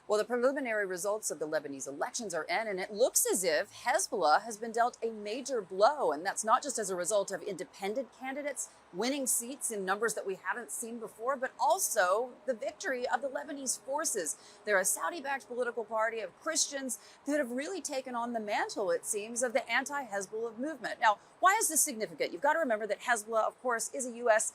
Well, the preliminary results of the Lebanese elections are in, and it looks as if Hezbollah has been dealt a major blow. And that's not just as a result of independent candidates winning seats in numbers that we haven't seen before, but also the victory of the Lebanese forces. They're a Saudi-backed political party of Christians that have really taken on the mantle, it seems, of the anti-Hezbollah movement. Now, why is this significant? You've got to remember that Hezbollah, of course, is a U.S.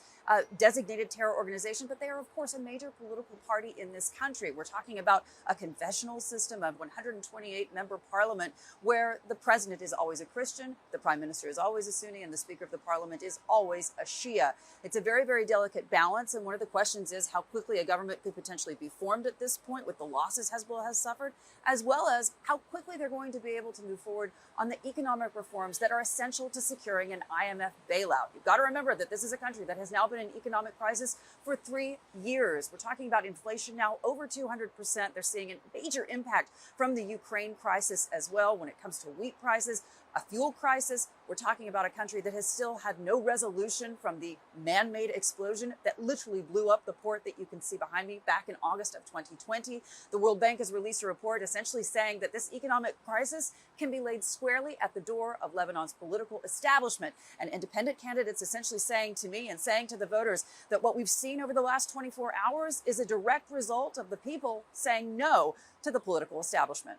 Designated terror organization, but they are, of course, a major political party in this country. We're talking about a confessional system of 128-member parliament where the president is always a Christian, the prime minister is always a Sunni, and the speaker of the parliament is always a Shia. It's a very, very delicate balance, and one of the questions is how quickly a government could potentially be formed at this point with the losses Hezbollah has suffered, as well as how quickly they're going to be able to move forward on the economic reforms that are essential to securing an IMF bailout. You've got to remember that this is a country that has now been in economic crisis for 3 years. We're talking about inflation now over 200%. They're seeing a major impact from the Ukraine crisis as well when it comes to wheat prices, a fuel crisis. We're talking about a country that has still had no resolution from the man-made explosion that literally blew up the port that you can see behind me back in August of 2020. The World Bank has released a report essentially saying that this economic crisis can be laid squarely at the door of Lebanon's political establishment. And independent candidates essentially saying to me and saying to the voters that what we've seen over the last 24 hours is a direct result of the people saying no to the political establishment.